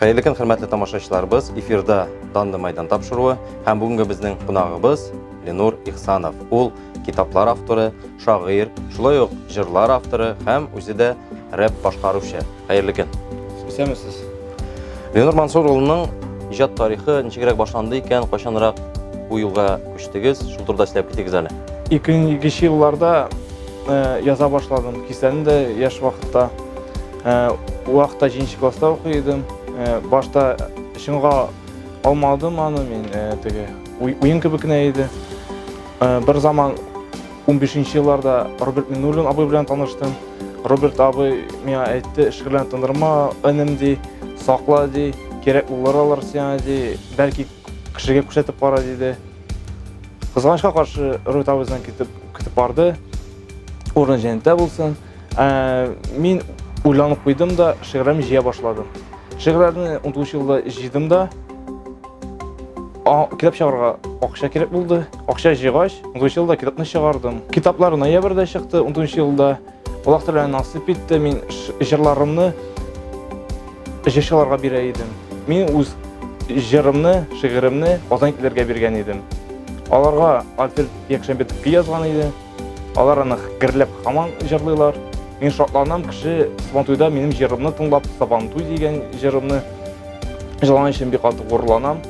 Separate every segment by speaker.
Speaker 1: Xeyirli kun, hürmetli tamaşaçılarımız, efirde Danlı Maydan tapşırığı hem bugünkü bizning qonağımız Lenur İhsanov. Ol kitaplar avtoru, şair, şulay yoq jırlar avtoru hem özü de rap başqaruvchi. Xeyirli kun.
Speaker 2: Bisemisiz.
Speaker 1: Lenur Mansuroğlu'nun ijod tarixi nechagarak boshlandı ekan, qachonroq bu yo'lga ko'chdingiz? Shu turda ishlab ketdingiz hali.
Speaker 2: 2000 yıllarda yaza başladım. Kiseni de yaş vakitte. O vakitte 5. klasda okuyordum. Başta şunga almadım anı men oyun kibikneydi. Bir zaman 15. yıllarda Robert Minur'un abi bilen tanıştım. Robert abi bana aytdı, şıkırlandırma önemli, sakla di, gerek ular alırsın di, belki kişiye kuşatıp para dedi. Kızgançka karşı Robert abimizden gidip vardı. Orada cennette bulsun. Men uylanıp koydum da şiirlerimi jiye başladım. Şiirlerini 19 yılda jiydim da kitap çağırga akşa gerek buldu. Akşa jiygaç 19 yılda kitapını çıkardım. Kitaplar noyabrda çıktı 19 yılda. Olaqtırlar nasip etti. Men jırlarımni jeşalarga bereydim. Men öz jırımni, şiirimni ozankilerge bergen edim. Alarga Alfred Yakşenbetov yazgan edi. Alar аны гірлеп хаман жырлыйлар. Мен шатланам, кіші Сабантуйда менің жырымны тыңлап, Сабантуй деген жырымны жылаған үшін бек қатты ғорланам.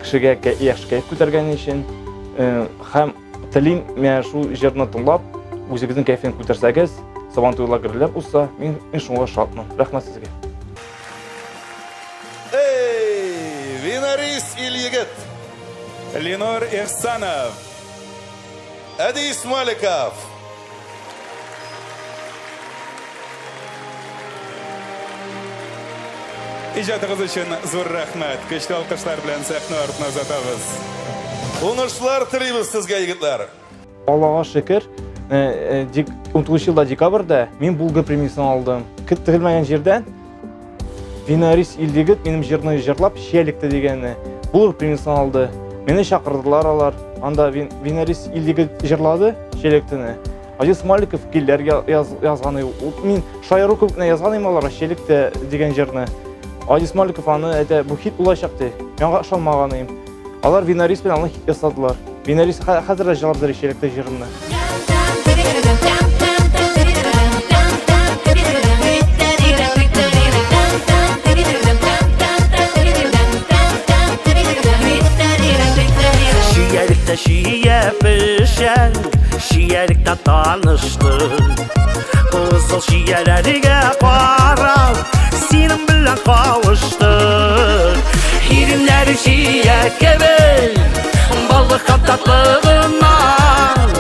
Speaker 2: Кішіге яқшы кайф көтерген үшін һәм тілейм, мен шу жырны тыңлап, өзіңіздің кайфын көтерсәгіз, Сабантуйла гірлеп болса, мен шуңға шатмын. Рахмет сізге.
Speaker 3: Винарис Ильягет,
Speaker 4: Ленур Ихсанов,
Speaker 3: Адис Маликов.
Speaker 4: ijodingiz uchun zo'r rahmat. Kuchli olqishlar bilan sahna ortini uzatamiz.
Speaker 3: Uğurlar tileymiz sizge yigitler.
Speaker 2: Allah'a şükür, 19 yılda dekabrda men Bulga pремиясын aldım. Күтілмеген жерден Винарис Ильягет менің жырны жырлап, шиелікті дегені Bulga премиясын aldı. Meni şakırdılar alar. Anda Винарис Ильягет жырлады шиеліктіні. Адис Маликов келдер yazғаны. Мен шайыру көбіне yazғаным алар шиелікті деген жырны. Адис Маликов аны әйті, бұл хит ұлайшақты. Мен шалмағанайым. Алар Винарис пен аны хит ясадылар. Винарис қазір жырлап шиелікті жырны.
Speaker 5: Şiyelikte şiye pişen, şiyelikte tanıştık. Kızıl şiyelerine qarab, senin bilen kavuştuk. Hirinleri şiye kebil, balık tatlığından.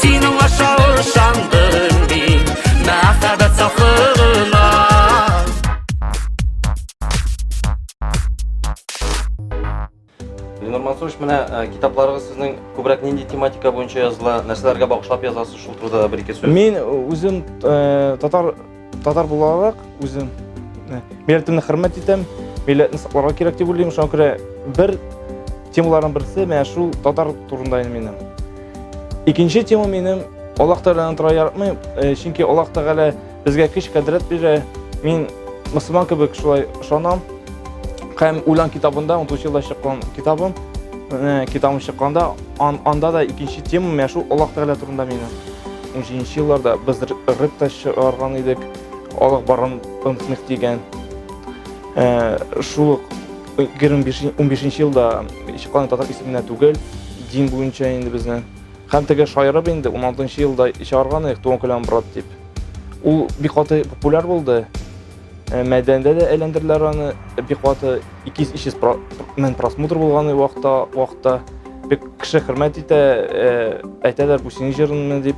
Speaker 5: Senin aşağı şandın bin, məhəbbət saflığına.
Speaker 1: Lenur Mansurovich, mene kitaplarınız sizin ko'proq nendey tematika bo'yicha yozilgan, narsalarga bag'ishlab yozasiz? Shu turda bir ikki so'z.
Speaker 2: Men o'zim tatar bo'larak o'zim millatimni hurmat etam, millatni saqlashga kerak deb o'ylayman. Shunga ko'ra bir temalardan birisi mana shu tatar turida mening. Ikkinchi tema mening Alloh taoladan turayapman, chunki Alloh taola bizga kuch qudrat beradi. Men musulmon kibik shulay ishonam. Hem Ulan kitabında 30 yılda çıkan kitabım çıkanda anda da ikinci temam ya şu Allah Teala turunda benim. 13. yıllarda biz rap çıkargan idik. Allah baran unutmak degen. Şu 15. yılda çıkan Tatar ismine tugel din boyunca indi bizden. Hem tege şaira bindi 16. yılda çıkargan idik Doğan Kalan Brat dip. O bir katı popüler oldu. Мәйдәндә дә әйләндерләр аны бик каты 200-300 мең просмотр булган вакытта бик кеше хөрмәт итә, әйтәләр бу синең җырыңмы дип.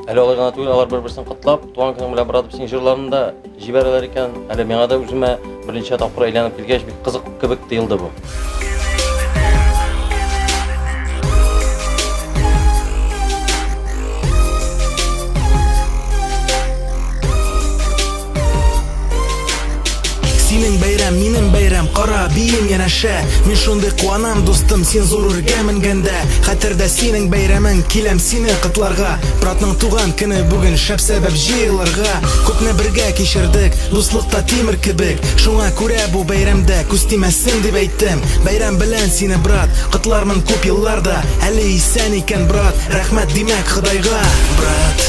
Speaker 1: Әле алар гына түгел, алар бер-берсен котлап, туган көнең белән барып синең җырларны да җибәрәләр икән. Әле миңа да үземә беренче тапкыр әйләнеп килгәч бик кызык кебек тоелды бу.
Speaker 5: Senin bayram, menin bayram, qara
Speaker 6: biyim yanaşa. Min şunday kuanam dostum sen zor urga minganda. Xatirda sening bayraming kelem seni qitlarga. Bratning tugan kuni bugun shab sabab jig'larga. Ko'pni birga kechirdik do'stlikda temir kibik. Shunga ko'ra bu bayramda ko'stimasin deb aytdim. Bayram bilan seni brat qitlarman ko'p yillarda. Hali esan ekan brat rahmat demak Xudoyga. Brat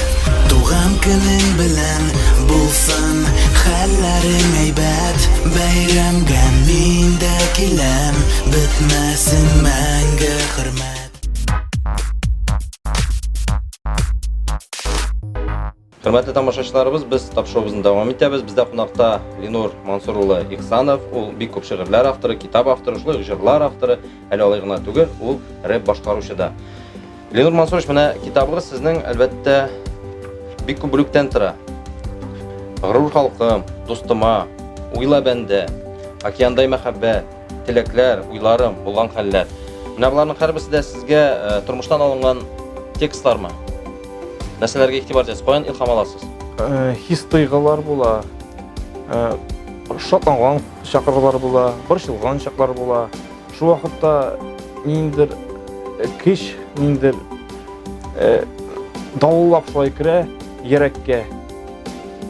Speaker 6: tugan kuning bilan bo'lsin hallaring aybat. Bayramga menda kelam bitmasin manga hurmat.
Speaker 1: Hürmetli tamaşaçılarımız, biz tapşırığımızın devam etimiz. Bizde qonaqta Ленур Мансурұлы İhsanов, ул бик күп шигырьләр авторы, китап авторы, шулай җырлар авторы, әле алай гына түгел, ул рэп башкаручы да. Ленур Мансурович, менә китабыгыз сезнең әлбәттә бик күп бүлектән тора. Гырур халкым, дустыма, уйла бәндә, океандай мәхәббәт, теләкләр, уйларым, булган хәлләр. Менә буларның һәрберсе дә сезгә тормыштан алынган текстлармы? Нәрсәләргә игътибар итәсез? Каян илһам аласыз?
Speaker 2: Хис тойгылар була, шатланган чакырлар була, борчылган чаклар була. Шу вакытта ниндер кич, ниндер давыллап шулай керә йөрәккә.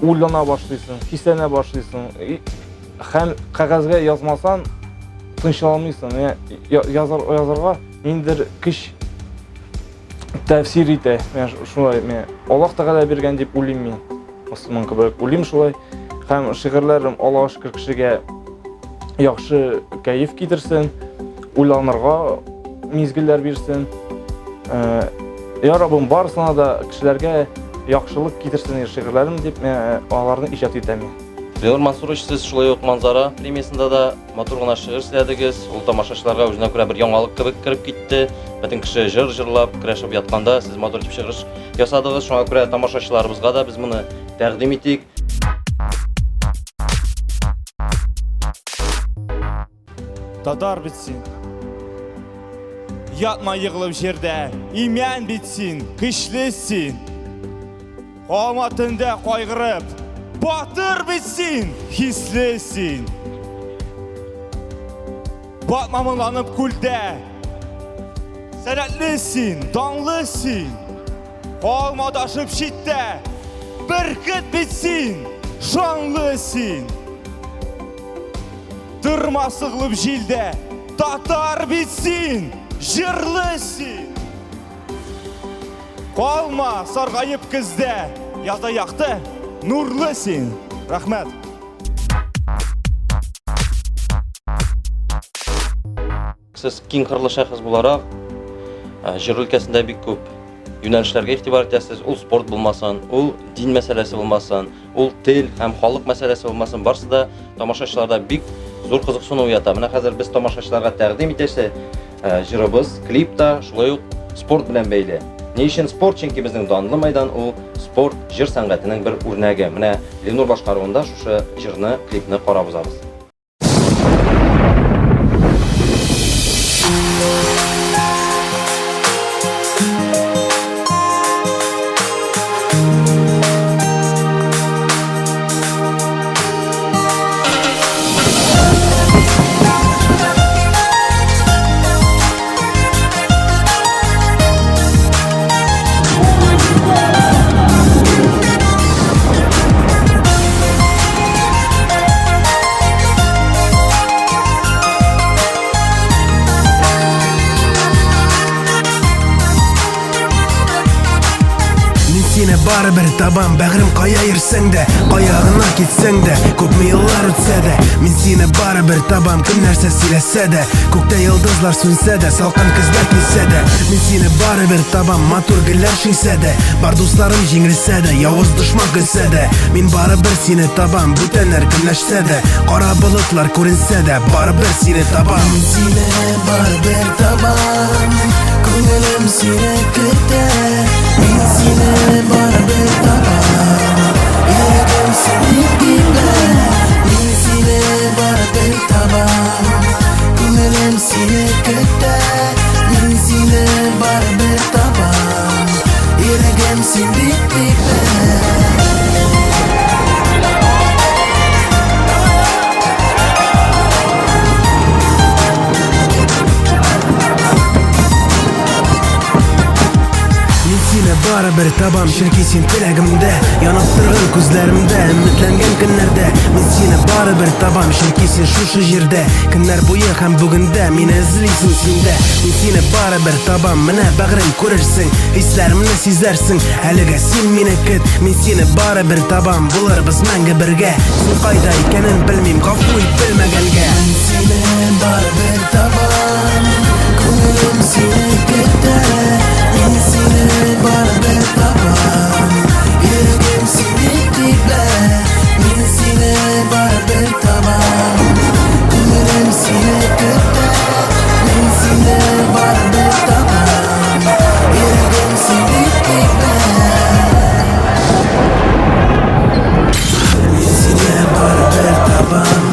Speaker 2: Уйлана башлыйсың, хисләнә башлыйсың. Һәм кагазга язмасан тынычланмыйсың. Язарга ниндер кич тәфсир итә. Мен шулай, мен Аллаһ Тәгалә биргән дип уйлыйм мин. Мөселман кебек уйлыйм шулай. Һәм шигырьләрем Аллаһ шөкер кешегә яхшы кайф китерсен, уйланырга мизгелләр бирсен. Я Раббым барысына да кешеләргә яхшылык китерсен шигырьләрем дип мен аларны иҗат итәм.
Speaker 1: Ленур Мансурович, сез шулай ук Манзара премиясында да матур гына шигырь сөйләдегез. Ул тамашачыларга үзенә күрә бер яңалык кебек кирип китте. Бөтен кеше җырлап, көрәшеп ятканда сез матур итеп шигырь ясадыгыз. Шуңа күрә тамашачыларыбызга да без моны тәкъдим итик.
Speaker 7: Тадар битсин. Ятма йыгылып җирдә, имән битсин, көчлесин. Калматында кайгырып, батыр битсин, хислесин. Батма моңланып күлдә, сәләтлесин, данлысин. Калмадашып читтә, бөркет битсин, шанлысин. Тырма сыгылып җилдә, татар битсин, җырлысин. Калма саргайып көздә, язда якты, нурлысин. Рәхмәт.
Speaker 1: Сез киң кырлы шәхес буларак, җыр өлкәсендә бик күп юнәлешләргә игътибар итәсез. Ул спорт булмасын, ул дин мәсьәләсе булмасын, ул тел һәм халык мәсьәләсе булмасын, барысы да тамашачыларда бик зур кызыксыну уята. Менә хәзер без тамашачыларга тәкъдим итәсе җырыбыз, клип та шулай ук спорт белән бәйле. Ни өчен спорт? Чөнки безнең данлы мәйдан ул спорт җыр сәнгатенең бер үрнәге. Менә Ленур башкаруында шушы җырны, клипны карап узабыз.
Speaker 6: Baribir taban bägrim kaya yürsen de, kayağına gitsen de, ko'pmi yıllar ötse de, min seni baribir taban kim нәрсә сөйләсә de, күктә yıldızlar sönsə de, salqan kızlar kилсә de, min seni baribir taban матур гөлләр шиңсә de, бар дусларым җиңелсә de, явыз дошман көлсә de, min baribir seni taban бүтәннәр көнләшсә de, кара болытлар күренсә de, baribir seni taban, min seni baribir taban, күңелем сине көтә, min seni baribir taban, yüragim seni dinler, min seni baribir taban, күңелем сине көтә, min seni baribir taban, yüragim seni dinler. табам шірки сен тілегімді Янып тұрған көзлерімді Үмітленген күнлерде Мен сені бары бір табам шірки сен шушы жерде Күнлер бойы һәм бүгінде Мені ізлейсің сенде Мен сені бары бір табам Міне бәғірім көрерсің Хисләремні сезерсің Әліге сен мені кет Мен сені бары бір табам Бұлар біз мәңгі бірге Сен қайда екенін білмейм Ғафу ет білмегенге Мен сені бары бір табам Көңілім сені кетті Мен сені бары бір табам Жүрегім сені типле Мен сені бары бір табам Көңілім сені кетті Мен сені бары бір табам Жүрегім сені типле Мен сені бары бір табам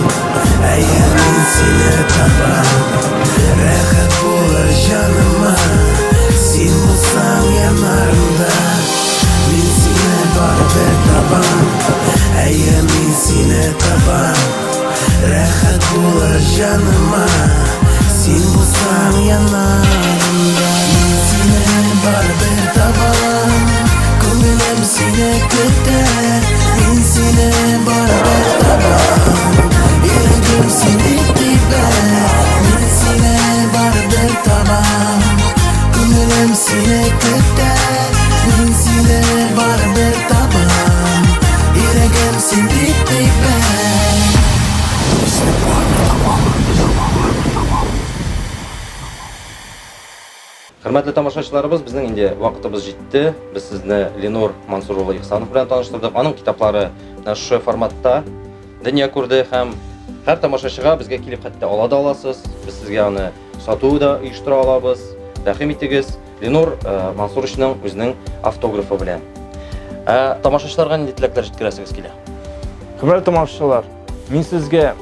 Speaker 6: Әйе мен сені табам Рәхәт болар жаныма Сен болсаң янарымда Мен сені бары бір табам Әйе мен сені табам Рәхәт болар жаныма Сен болсаң янарымда Мен сені бары бір табам Көңілім сені күтер Мен сені бары бір табам Жүрегім сені типер Мен сені бары бір табам Көңілім сені күтер Мен сені бары бір табам Жүрегім сені типер
Speaker 1: Hürmetli tamaşaçılarımız, bizning endi vaqtimiz жетті. Biz sizni Ленур Мансурұлы Ихсанов bilan таныштырдык. Аның китаплары шу форматта дөнья күрде һәм һәр тамашачыга безгә килеп хәтта ала да аласыз. Без сезгә аны сату да оештыра алабыз. Рәхим итегез Ленур Мансуровичның үзенең автографы белән. Тамашачыларга нинди теләкләр җиткерәсегез килә?
Speaker 2: Hürmetli тамашачылар, мин сезгә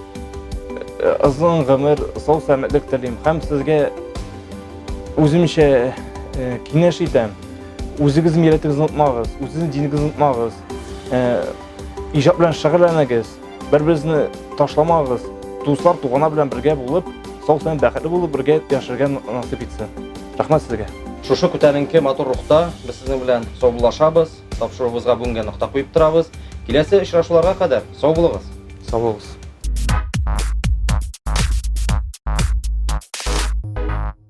Speaker 2: озын гомер, сау сәламәтлек телим һәм сезгә Үземчә киңәш итәм. Үзегез милләтегезне онытмагыз, үзегезнең динегезне онытмагыз. Иҗат белән шөгыльләнегез. Бер-берегезне ташламагыз. Дуслар, туганнар белән бергә булып, сау-сәламәт бәхетле булып бергә яшәргә насыйп итсен. Рәхмәт сезгә.
Speaker 1: Шушы күтәренке матур рухта без сезнең белән саубуллашабыз. Тапшыруыбызга бүгенгә нокта куеп торабыз. Киләсе очрашуларга кадәр сау булыгыз.
Speaker 2: Сау булыгыз.